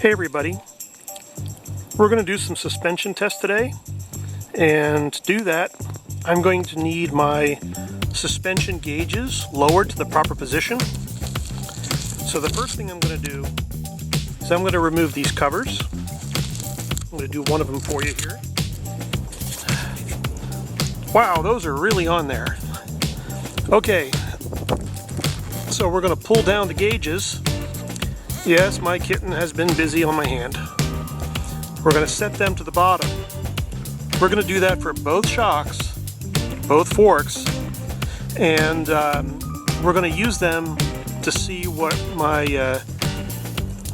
Hey everybody, we're going to do some suspension tests today, and to do that I'm going to need my suspension gauges lowered to the proper position. So the first thing I'm going to do is I'm going to remove these covers. I'm going to do one of them for you here. Wow, those are really on there. Okay, so we're going to pull down the gauges. Yes, my kitten has been busy on my hand. We're going to set them to the bottom. We're going to do that for both shocks, both forks, and we're going to use them to see what my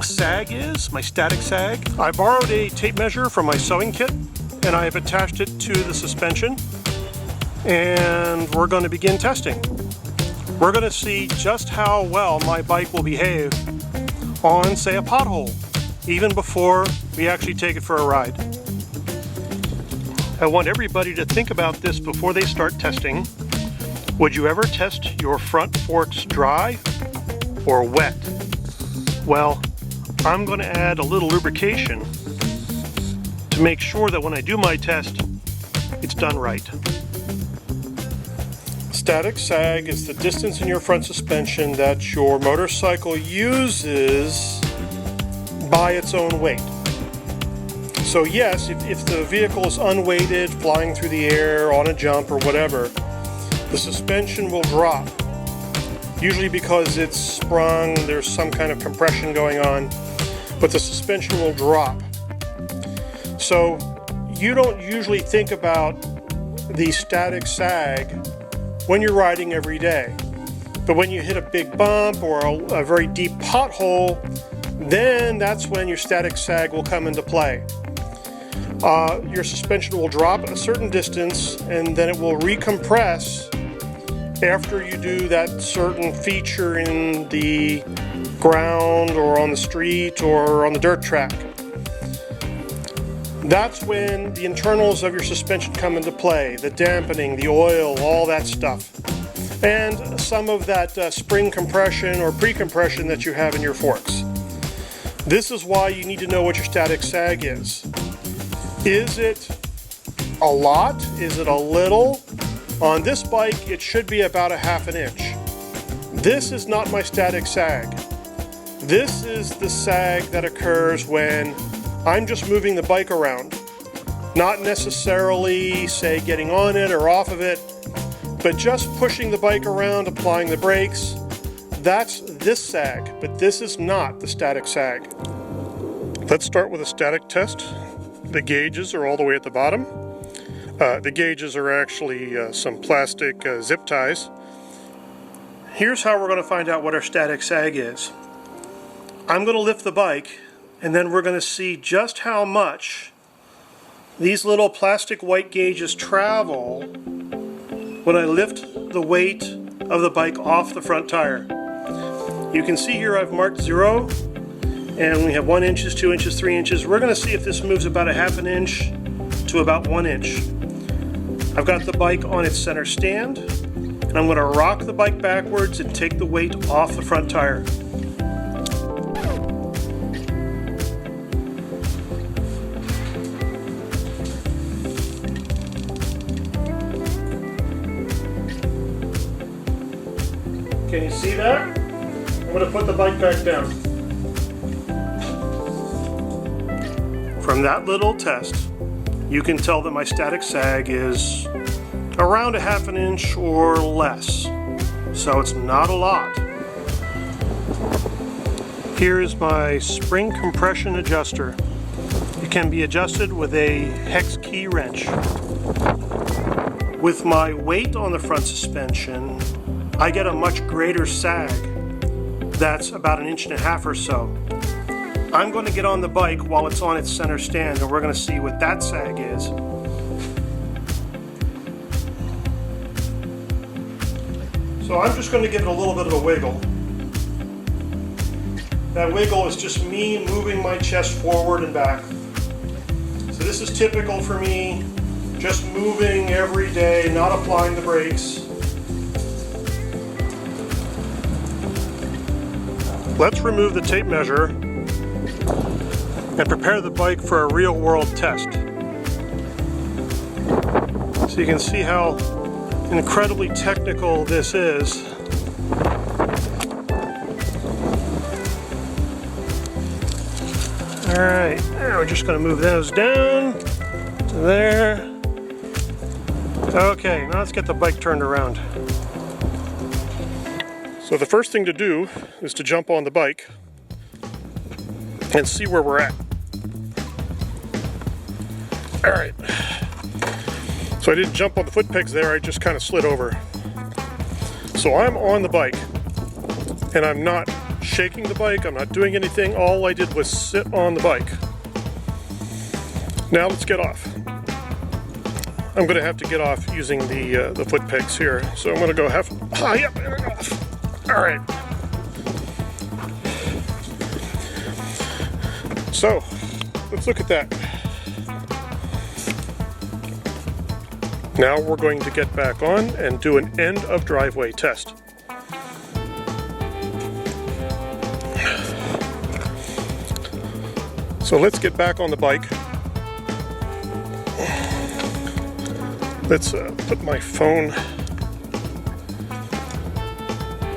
sag is, my static sag. I borrowed a tape measure from my sewing kit and I have attached it to the suspension, and we're going to begin testing. We're going to see just how well my bike will behave on, say, a pothole, even before we actually take it for a ride. I want everybody to think about this before they start testing. Would you ever test your front forks dry or wet? Well, I'm going to add a little lubrication to make sure that when I do my test, it's done right. Static sag is the distance in your front suspension that your motorcycle uses by its own weight. So yes, if the vehicle is unweighted, flying through the air, on a jump or whatever, the suspension will drop. Usually because it's sprung, there's some kind of compression going on, but the suspension will drop. So you don't usually think about the static sag when you're riding every day. But when you hit a big bump or a very deep pothole, then that's when your static sag will come into play. Your suspension will drop a certain distance and then it will recompress after you do that certain feature in the ground or on the street or on the dirt track. That's when the internals of your suspension come into play, the dampening, the oil, all that stuff, and some of that spring compression or pre-compression that you have in your forks. This is why you need to know what your static sag is. Is it a lot? Is it a little? On this bike, it should be about 1/2 inch. This is not my static sag. This is the sag that occurs when I'm just moving the bike around, not necessarily, say, getting on it or off of it, but just pushing the bike around, applying the brakes. That's this sag, but this is not the static sag. Let's start with a static test. The gauges are all the way at the bottom. The gauges are actually some plastic zip ties. Here's how we're going to find out what our static sag is. I'm going to lift the bike, and then we're going to see just how much these little plastic white gauges travel when I lift the weight of the bike off the front tire. You can see here I've marked 0, and we have 1 inch, 2 inches, 3 inches. We're going to see if this moves about 1/2 inch to about 1 inch. I've got the bike on its center stand, and I'm going to rock the bike backwards and take the weight off the front tire. Can you see that? I'm going to put the bike back down. From that little test, you can tell that my static sag is around 1/2 inch or less. So it's not a lot. Here is my spring compression adjuster. It can be adjusted with a hex key wrench. With my weight on the front suspension, I get a much greater sag. That's about 1.5 inches or so. I'm going to get on the bike while it's on its center stand, and we're going to see what that sag is. So I'm just going to give it a little bit of a wiggle. That wiggle is just me moving my chest forward and back. So this is typical for me, just moving every day, not applying the brakes. Let's remove the tape measure and prepare the bike for a real-world test. So you can see how incredibly technical this is. Alright, now we're just going to move those down to there. Okay, now let's get the bike turned around. So the first thing to do is to jump on the bike and see where we're at. Alright, so I didn't jump on the foot pegs there, I just kind of slid over. So I'm on the bike, and I'm not shaking the bike, I'm not doing anything, all I did was sit on the bike. Now let's get off. I'm going to have to get off using the foot pegs here, so I'm going to go high up and off. Alright. So, let's look at that. Now we're going to get back on and do an end of driveway test. So let's get back on the bike. Let's put my phone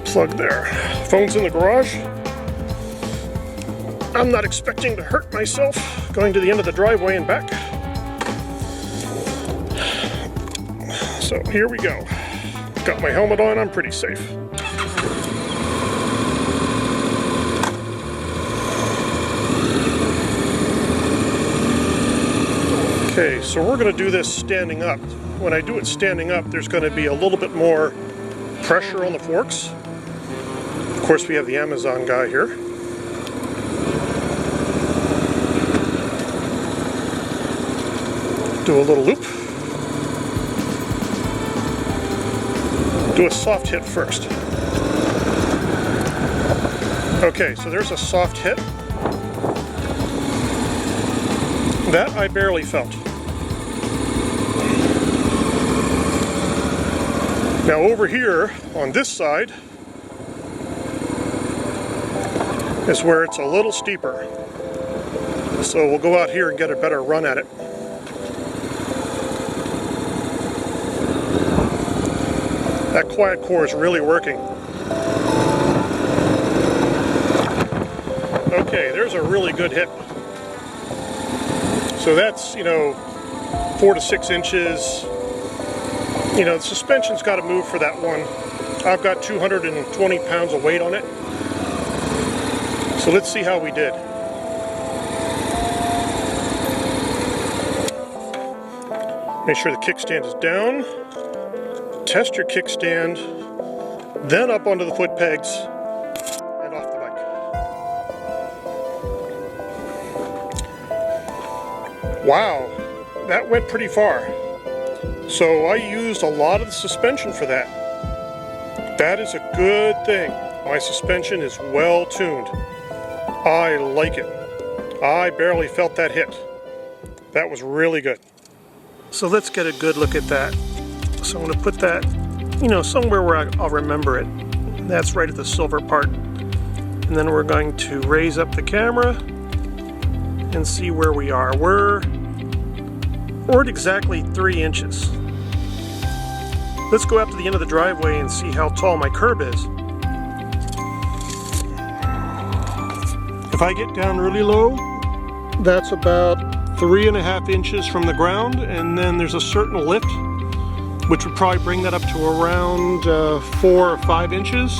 plug there. Phone's in the garage. I'm not expecting to hurt myself going to the end of the driveway and back. So here we go. Got my helmet on, I'm pretty safe. Okay, so we're going to do this standing up. When I do it standing up, there's going to be a little bit more pressure on the forks. Of course, we have the Amazon guy here. Do a little loop. Do a soft hit first. Okay, so there's a soft hit. That I barely felt. Now over here on this side is where it's a little steeper. So we'll go out here and get a better run at it. That quiet core is really working. Okay, there's a really good hit. So that's, 4 to 6 inches. The suspension's got to move for that one. I've got 220 pounds of weight on it. So let's see how we did. Make sure the kickstand is down. Test your kickstand, then up onto the foot pegs and off the bike. Wow, that went pretty far. So I used a lot of the suspension for that. That is a good thing. My suspension is well tuned. I like it. I barely felt that hit. That was really good. So let's get a good look at that. So I'm going to put that, somewhere where I'll remember it. That's right at the silver part. And then we're going to raise up the camera and see where we are. We're at exactly 3 inches. Let's go out to the end of the driveway and see how tall my curb is. If I get down really low, that's about 3.5 inches from the ground, and then there's a certain lift which would probably bring that up to around 4 or 5 inches.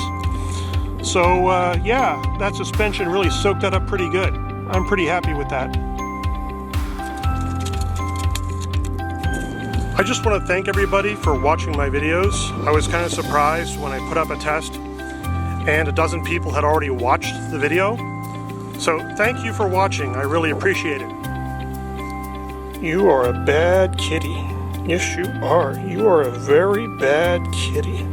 So yeah, that suspension really soaked that up pretty good. I'm pretty happy with that. I just want to thank everybody for watching my videos. I was kind of surprised when I put up a test and a dozen people had already watched the video. So thank you for watching, I really appreciate it. You are a bad kitty. Yes, you are. You are a very bad kitty.